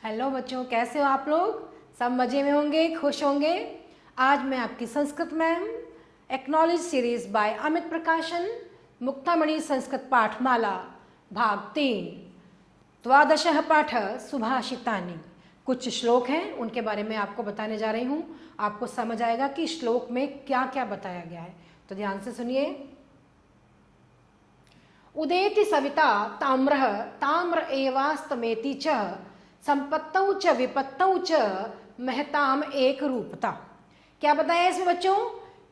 Hello बच्चों, कैसे हो आप लोग? सब मज़े में होंगे, खुश होंगे। आज मैं आपकी Sanskrit ma'am acknowledge series by Amit प्रकाशन मुक्तामणि संस्कृत पाठमाला भाग 3 द्वादशः पाठ सुभाषितानि। कुछ श्लोक हैं, उनके बारे में आपको बताने जा रही हूँ। आपको समझ आएगा कि श्लोक में क्या क्या बताया गया है, तो ध्यान से सुनिए। उदेति सविता ताम्रः ताम्र एवास्तमेति च संपत्तौ च विपत्तौ च महताम एक रूपता। क्या बताया इसमें बच्चों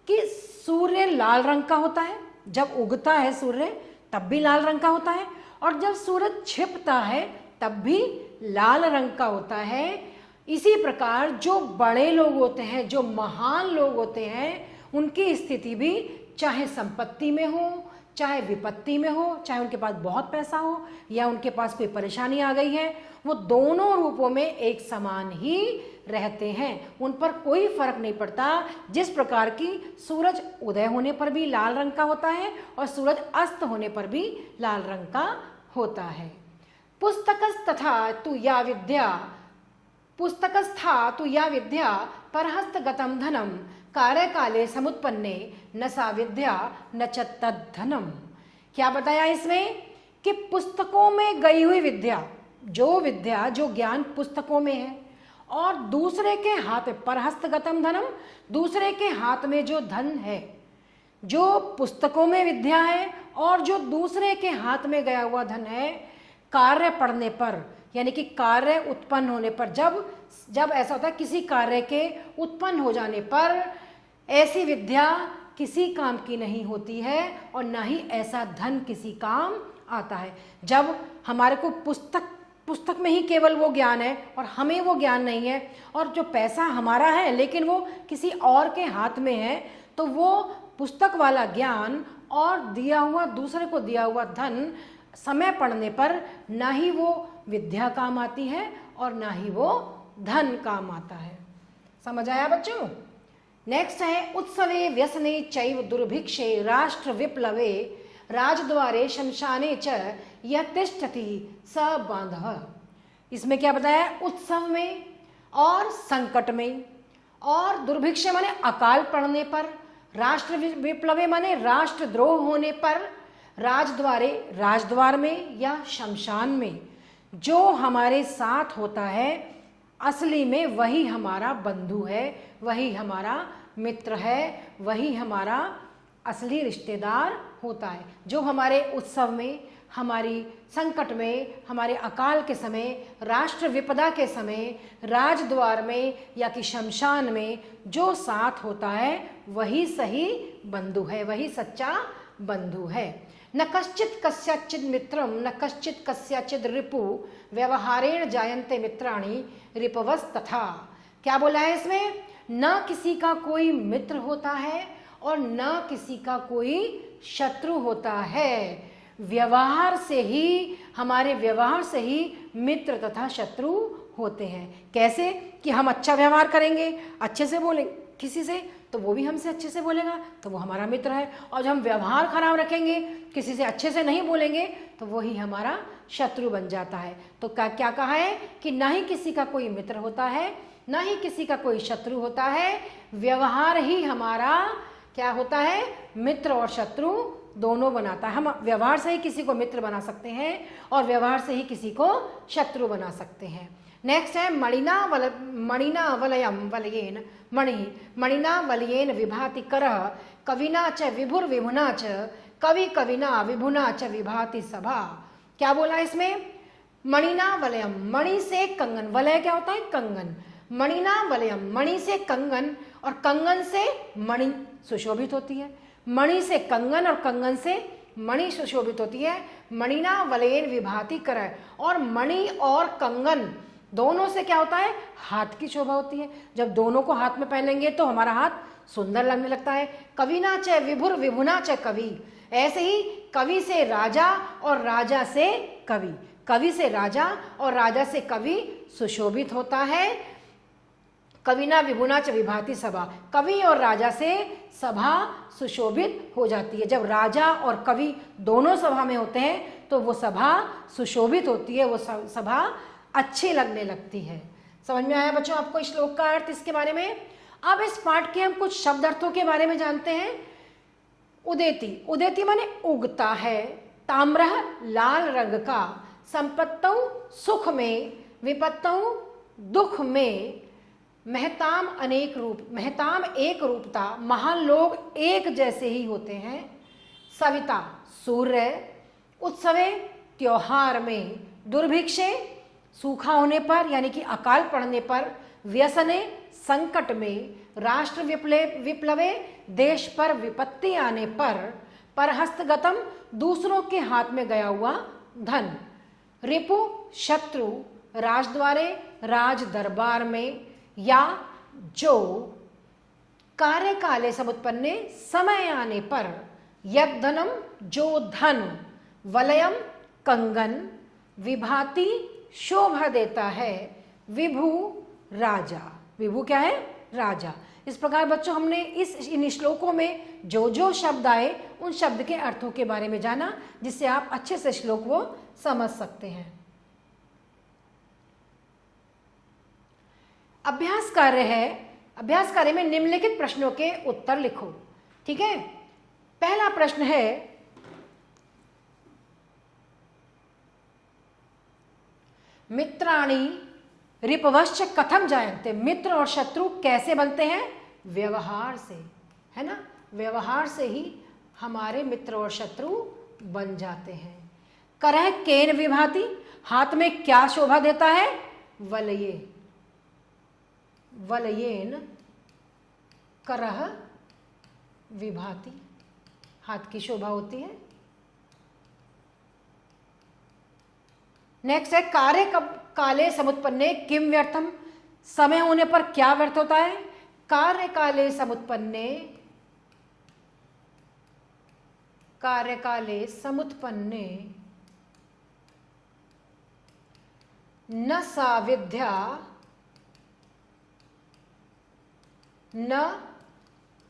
कि सूर्य लाल रंग का होता है, जब उगता है सूर्य तब भी लाल रंग का होता है, और जब सूरज छिपता है तब भी लाल रंग का होता है। इसी प्रकार जो बड़े लोग होते हैं, जो महान लोग होते हैं, उनकी स्थिति भी चाहे संपत्ति में हो, चाहे विपत्ति में हो, चाहे उनके पास बहुत पैसा हो या उनके पास कोई परेशानी आ गई है, वो दोनों रूपों में एक समान ही रहते हैं। उन पर कोई फर्क नहीं पड़ता। जिस प्रकार की सूरज उदय होने पर भी लाल रंग का होता है और सूरज अस्त होने पर भी लाल रंग का होता है। पुस्तकस्तथा तु या विद्या पुस्तकस्था तु या विद्या परहस्तगतं धनम कार्यकाले समुत्पन्ने न सा विद्या न च तद्धनम। क्या बताया इसमें कि पुस्तकों में गई हुई विद्या, जो ज्ञान पुस्तकों में है, और दूसरे के हाथ में परहस्तगतम धनम, दूसरे के हाथ में जो धन है, जो पुस्तकों में विद्या है और जो दूसरे के हाथ में गया हुआ धन है, कार्य पड़ने पर, यानी कि कार्य उत्पन्न होने पर, जब ऐसा होता है किसी कार्य के उत्पन्न हो जाने पर ऐसी विद्या किसी काम की नहीं होती है और ना ही ऐसा धन किसी काम आता है। जब हमारे को पुस्तक में ही केवल वो ज्ञान है और हमें वो ज्ञान नहीं है, और जो पैसा हमारा है लेकिन वो किसी और के हाथ में है, तो वो पुस्तक वाला ज्ञान और दूसरे को दिया हुआ धन समय पड़ने पर ना ही वो विद्या काम आती है और ना ही वो धन काम आता है। समझ आया बच्चों? नेक्स्ट है उत्सवे व्यसने चैव दुर्भिक्षे राष्ट्र विप्लवे राजद्वारे शमशाने च यह तिष्ठति स बांधव। इसमें क्या बताया? उत्सव में और संकट में, और दुर्भिक्ष माने अकाल पड़ने पर, राष्ट्र विप्लवे माने राष्ट्रद्रोह होने पर, राजद्वार में या शमशान में जो हमारे साथ होता है, असली में वही हमारा बंधु है, वही हमारा मित्र है, वही हमारा असली रिश्तेदार होता है। जो हमारे उत्सव में, हमारी संकट में, हमारे अकाल के समय, राष्ट्र विपदा के समय, राजद्वार में या कि शमशान में जो साथ होता है, वही सही बंधु है, वही सच्चा बंधु है। न कश्चित कस्याचिद मित्रम न कश्चित कस्याचिद रिपु व्यवहारेण जायन्ते मित्राणि रिपवस तथा। क्या बोला है इसमें? न किसी का कोई मित्र होता है और न किसी का कोई शत्रु होता है। व्यवहार से ही, हमारे व्यवहार से ही मित्र तथा शत्रु होते हैं। कैसे? कि हम अच्छा व्यवहार करेंगे, अच्छे से बोलेंगे किसी से, तो वो भी हमसे अच्छे से बोलेगा, तो वो हमारा मित्र है। और जब हम व्यवहार खराब रखेंगे, किसी से अच्छे से नहीं बोलेंगे, तो वही हमारा शत्रु बन जाता है। तो क्या कहा है कि ना ही किसी का कोई मित्र होता है, ना ही किसी का कोई शत्रु होता है। व्यवहार ही हमारा क्या होता है? मित्र और शत्रु दोनों बनाता है। हम व्यवहार से ही किसी को मित्र बना सकते हैं और व्यवहार से ही किसी को शत्रु बना सकते हैं। नेक्स्ट है मणिना वलयेन विभाति करः कविना च विभुर्विभुना च कविना विभुना च विभाति सभा। क्या बोला इसमें? मणिना वलयम, मणि से कंगन, वलय क्या होता है? कंगन। मणिना वलयम, मणि से कंगन, और कंगन से मणि सुशोभित होती है। मणि से कंगन और कंगन से मणि सुशोभित होती है। मणिना वलयेन विभाति करः, और मणि और कंगन दोनों से क्या होता है? हाथ की शोभा होती है। जब दोनों को हाथ में पहनेंगे तो हमारा हाथ सुंदर लगने लगता है। कविना च विभुर विभुना च कवि, ऐसे ही कवि से राजा और राजा से कवि, कवि से राजा और राजा से कवि सुशोभित होता है। कविना विभुना च विभाति सभा, कवि और राजा से सभा सुशोभित हो जाती है। जब राजा और कवि दोनों सभा में होते हैं तो वो सभा सुशोभित होती है, वो सभा अच्छी लगने लगती है। समझ में आया बच्चों आपको श्लोक का अर्थ, इसके बारे में? अब इस पाठ के हम कुछ शब्द अर्थों के बारे में जानते हैं। उदेति, उदेति माने उगता है। ताम्रः लाल रंग का। संपत्तौ सुख में, विपत्तौ दुख में। महताम अनेक रूप, महताम एक रूपता, महान लोग एक जैसे ही होते हैं। सविता सूर्य। उत्सवे त्योहार में। दुर्भिक्षे सूखा होने पर यानी कि अकाल पड़ने पर। व्यसने संकट में। राष्ट्र विप्लवे देश पर विपत्ति आने पर। परहस्तगतम दूसरों के हाथ में गया हुआ धन। रिपु शत्रु, राजद्वारे राज दरबार में। या जो कार्य काले समुत्पन्ने समय आने पर। यद धनम जो धन। वलयम कंगन। विभाति शोभा देता है। विभु राजा, विभु क्या है? राजा। इस प्रकार बच्चों हमने इन श्लोकों में जो जो शब्द आए उन शब्द के अर्थों के बारे में जाना, जिससे आप अच्छे से श्लोक को समझ सकते हैं। अभ्यास कार्य है। अभ्यास कार्य में निम्नलिखित प्रश्नों के उत्तर लिखो। ठीक है, पहला प्रश्न है, मित्राणि रिपवश्च कथम जायन्ते। मित्र और शत्रु कैसे बनते हैं? व्यवहार से, है ना? व्यवहार से ही हमारे मित्र और शत्रु बन जाते हैं। करह केन विभाति, हाथ में क्या शोभा देता है? वलये, वलयेन करह विभाति, हाथ की शोभा होती है। नेक्स्ट है, कार्य काले समुत्पन्ने किम व्यर्थम, समय होने पर क्या व्यर्थ होता है? कार्य काले समुत्पन्ने, कार्य काले समुत्पन्ने न सा विद्या न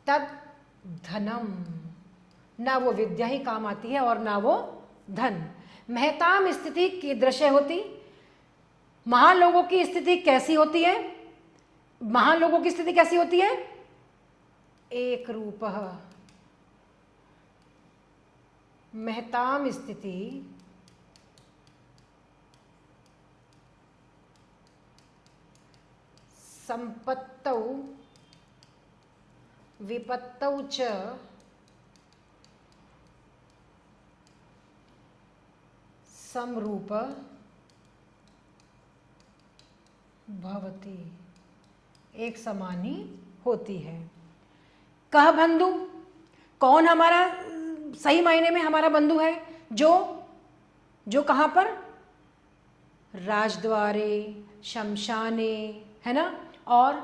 तद धनम, ना वो विद्या ही काम आती है और ना वो धन। महताम स्थिति कीदृशे होती, महान लोगों की स्थिति कैसी होती है? महान लोगों की स्थिति कैसी होती है? एक रूपः, महताम स्थिति संपत्तौ विपत्तौ च समरूप भवति, एक समान ही होती है। कह बंधु, कौन हमारा सही मायने में हमारा बंधु है? जो कहाँ पर? राजद्वारे, शमशाने, है ना? और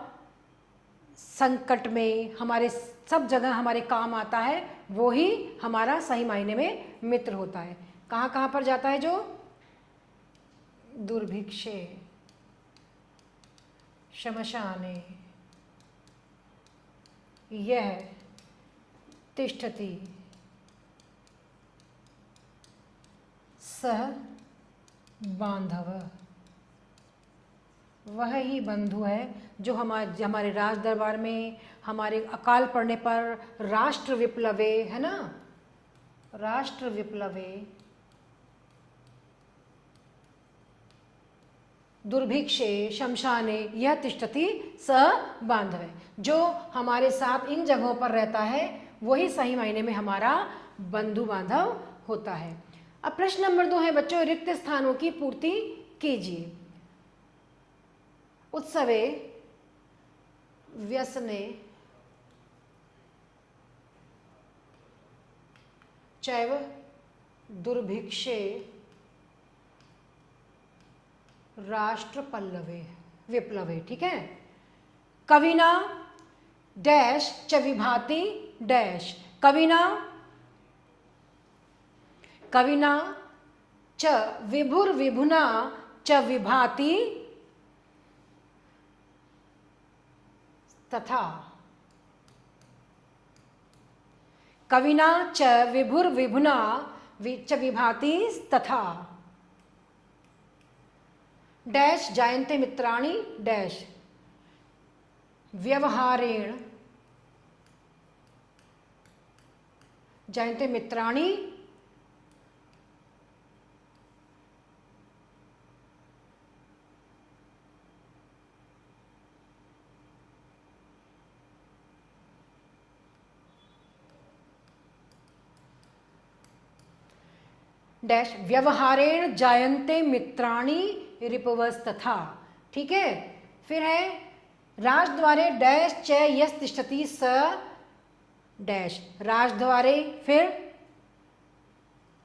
संकट में, हमारे सब जगह हमारे काम आता है, वो ही हमारा सही मायने में मित्र होता है। कहाँ कहाँ पर जाता है? जो दुर्भिक्षे, शमशाने, यह तिष्ठति सह बांधव, वह ही बंधु है जो हमारे राज दरबार में, हमारे अकाल पड़ने पर, राष्ट्र विप्लवे, है ना? राष्ट्र विप्लवे, दुर्भिक्षे, शमशाने, यह तिष्ठति स बांधव, जो हमारे साथ इन जगहों पर रहता है वही सही मायने में हमारा बंधु बांधव होता है। अब प्रश्न नंबर 2 है बच्चों, रिक्त स्थानों की पूर्ति कीजिए। उत्सवे, व्यसने, चैव दुर्भिक्षे, राष्ट्र पल्लवे विप्लवे। ठीक है, कविना डैश च विभाति डैश, कविना च विभुर्विभुना च विभाति तथा, कविना च विभुर्विभुना च विभाति तथा, डैश जायन्ते मित्राणि डैश व्यवहारेण जायन्ते मित्राणि डैश व्यवहारेण जायन्ते मित्राणि रिपवस्तथा। ठीक है, फिर है राजद्वारे डैश च यस् तिष्ठति स डैश राजद्वारे, फिर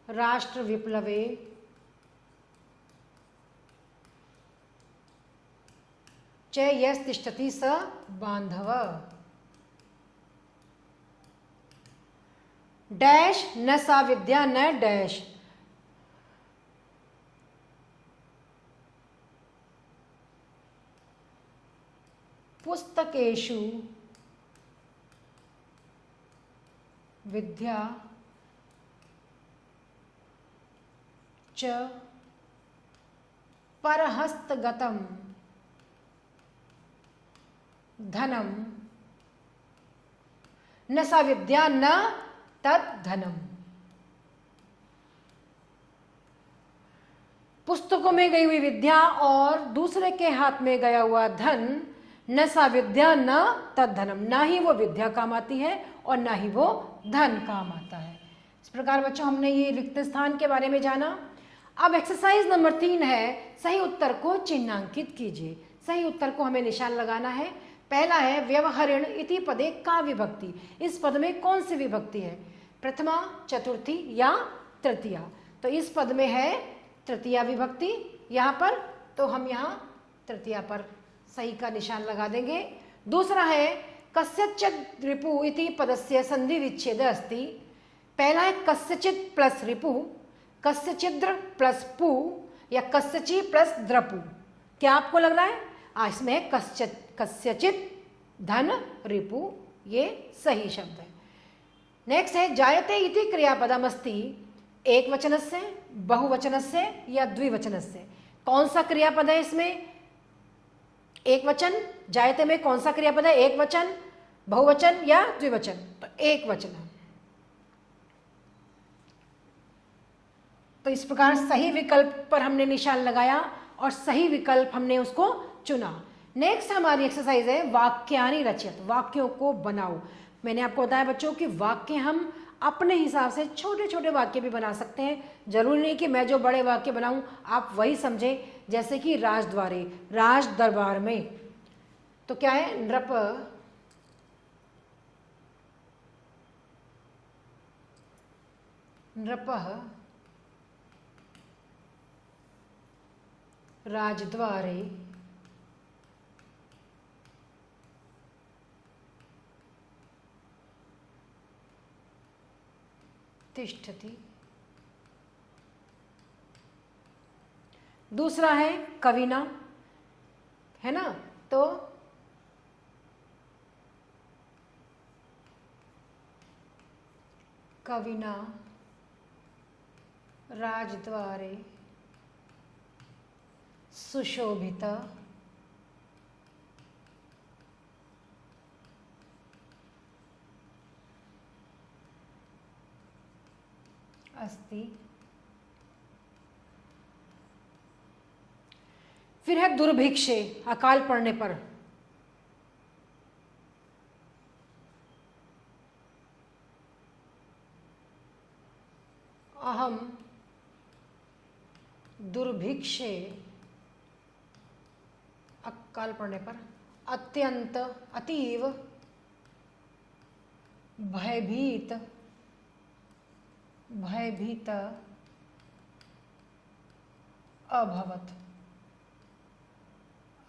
राष्ट्र विप्लवे च यस् तिष्ठति स बांधव डैश न सा विद्या न डैश पुस्तकेषु विद्या च परहस्तगतं धनम न सा विद्या न तद धनम। पुस्तकों में गई हुई विद्या और दूसरे के हाथ में गया हुआ धन, न सा विद्या न तद धनम, ना ही वो विद्या काम आती है और ना ही वो धन काम आता है। इस प्रकार बच्चों हमने ये रिक्त स्थान के बारे में जाना। अब एक्सरसाइज नंबर 3 है, सही उत्तर को चिन्हांकित कीजिए। सही उत्तर को हमें निशान लगाना है। पहला है व्यवहरण इति पदे का विभक्ति, इस पद में कौन सी विभक्ति है, प्रथमा, चतुर्थी या तृतीया। तो इस पद में है तृतीया विभक्ति यहाँ पर, तो हम यहाँ तृतीया पर सही का निशान लगा देंगे। दूसरा है कस्यचित् रिपु इति पदस्य संधि विच्छेद अस्ति। पहला है कस्यचित् प्लस रिपु, कस्यचिद्र प्लस पु या कस्यचि प्लस द्रपु। क्या आपको लग रहा है? इसमें कस्यचित् धन रिपु, ये सही शब्द है। नेक्स्ट है जायते इति क्रियापदमस्ति एक वचनस्य, बहुवचनस्य या द्विवचनस्य। कौन सा क्रियापद है इसमें? एक वचन। जायते में कौन सा क्रियापद है? एक वचन, बहुवचन या द्विवचन? तो एक वचन है। तो इस प्रकार सही विकल्प पर हमने निशान लगाया और सही विकल्प हमने उसको चुना। नेक्स्ट हमारी एक्सरसाइज है वाक्यानि रचयत, वाक्यों को बनाओ। मैंने आपको बताया बच्चों कि वाक्य हम अपने हिसाब से छोटे छोटे वाक्य भी बना सकते हैं। जरूरी नहीं कि मैं जो बड़े वाक्य बनाऊं आप वही समझें। जैसे कि राजद्वारे, राज दरबार में, तो क्या है? नृप नृपः राजद्वारे तिष्ठति। दूसरा है कविना, है ना? तो कविना राजद्वारे सुशोभित अस्ति। फिर है दुर्भिक्षे, अकाल पड़ने पर। अहम दुर्भिक्षे, अकाल पड़ने पर अत्यंत अतीव भयभीत अभवत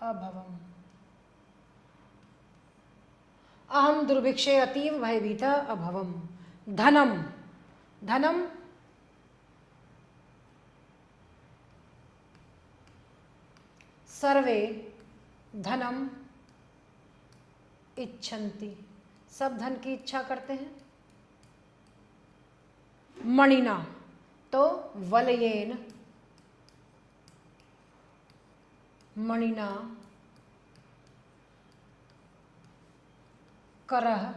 अभवम। अहम दुर्भिक्षे अतीव भयभीत अभवम। धनम, धनम सर्वे धनम इच्छन्ति, सब धन की इच्छा करते हैं। मणिना, तो वलयेन मणिना करः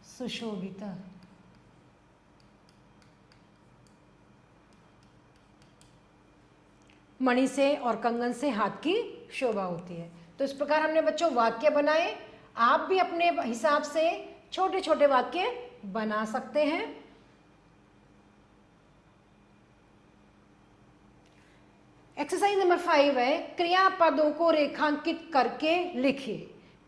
सुशोभितः। मणि से और कंगन से हाथ की शोभा होती है। तो इस प्रकार हमने बच्चों वाक्य बनाए। आप भी अपने हिसाब से छोटे छोटे वाक्य बना सकते हैं। एक्सरसाइज नंबर 5 है, क्रियापदों को रेखांकित करके लिखिए।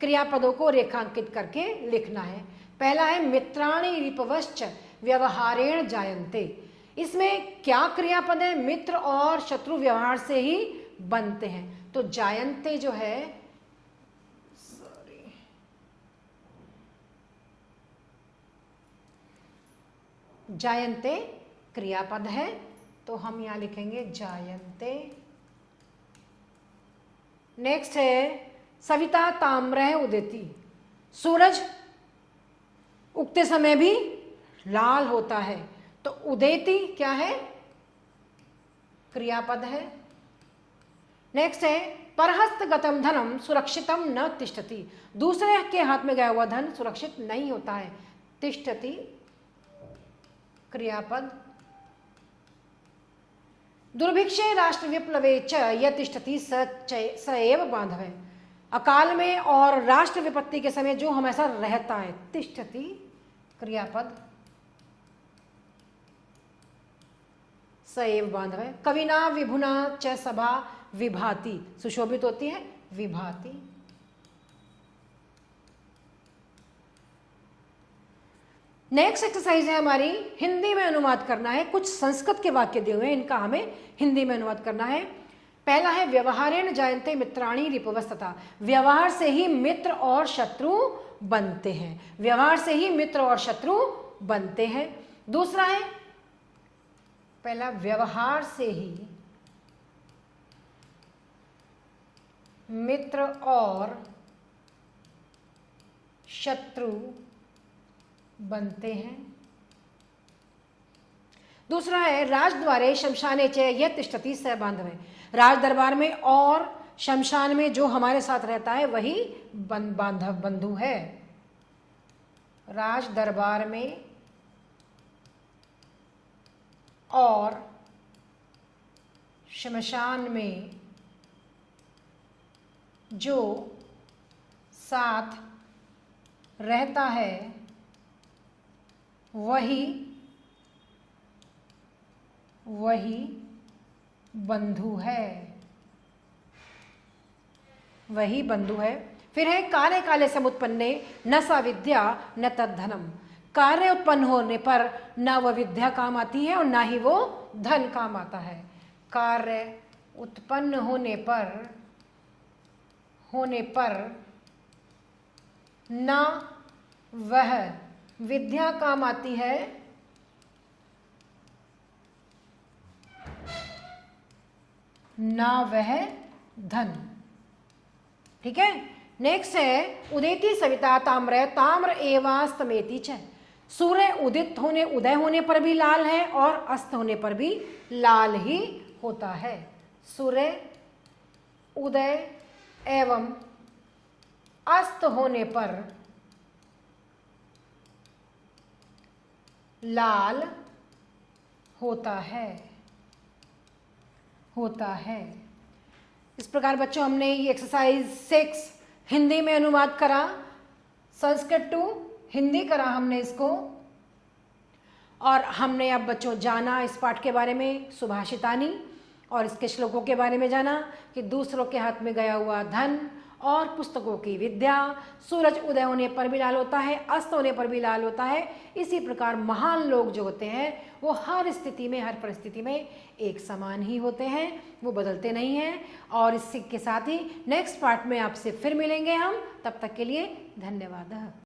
क्रियापदों को रेखांकित करके लिखना है। पहला है मित्राणि रिपवश्च व्यवहारेण जायन्ते। इसमें क्या क्रियापद है? मित्र और शत्रु व्यवहार से ही बनते हैं। तो जायन्ते जो है, जायन्ते क्रियापद है, तो हम यहां लिखेंगे जायन्ते। नेक्स्ट है सविता ताम्रः उदेति। सूरज उगते समय भी लाल होता है, तो उदेति क्या है? क्रियापद है। नेक्स्ट है परहस्तगतम धनम सुरक्षितम न तिष्ठति। दूसरे के हाथ में गया हुआ धन सुरक्षित नहीं होता है। तिष्ठति क्रियापद। दुर्भिक्षे राष्ट्र विप्लवे च यह तिष्ठति स एव बांधव। अकाल में और राष्ट्र विपत्ति के समय जो हमेशा रहता है। तिष्ठति क्रियापद, स एव बांधव। कविना विभुना च सभा विभाति। सुशोभित होती है, विभाति। नेक्स्ट एक्सरसाइज है हमारी हिंदी में अनुवाद करना है। कुछ संस्कृत के वाक्य दिए हुए हैं, इनका हमें हिंदी में अनुवाद करना है। पहला है व्यवहारेण जायन्ते मित्राणि रिपवस्तथा। व्यवहार से ही मित्र और शत्रु बनते हैं। व्यवहार से ही मित्र और शत्रु बनते हैं। दूसरा है, पहला व्यवहार से ही मित्र और शत्रु बनते हैं। दूसरा है राजद्वारे शमशाने च यह तिष्ठति स बांधव। राज दरबार में और शमशान में जो हमारे साथ रहता है वही बांधव बंधु है। राज दरबार में और शमशान में जो साथ रहता है वही बंधु है। वही बंधु है। फिर है कार्य काले समुत्पन्ने न सा विद्या न तद्धनम। कार्य उत्पन्न होने पर न वह विद्या काम आती है और ना ही वो धन काम आता है। कार्य उत्पन्न होने पर न वह विद्या काम आती है ना वह धन। ठीक है। नेक्स्ट है उदेति सविता ताम्र ताम्र एवास्तमेति च। सूर्य उदय होने पर भी लाल है और अस्त होने पर भी लाल ही होता है। सूर्य उदय एवं अस्त होने पर लाल होता है। इस प्रकार बच्चों हमने ये एक्सरसाइज 6 हिंदी में अनुवाद करा, संस्कृत टू हिंदी करा हमने इसको। और हमने अब बच्चों जाना इस पाठ के बारे में, सुभाषितानी, और इसके श्लोकों के बारे में जाना कि दूसरों के हाथ में गया हुआ धन और पुस्तकों की विद्या, सूरज उदय होने पर भी लाल होता है, अस्त होने पर भी लाल होता है। इसी प्रकार महान लोग जो होते हैं वो हर स्थिति में, हर परिस्थिति में एक समान ही होते हैं, वो बदलते नहीं हैं। और इसी के साथ ही नेक्स्ट पार्ट में आपसे फिर मिलेंगे हम। तब तक के लिए धन्यवाद।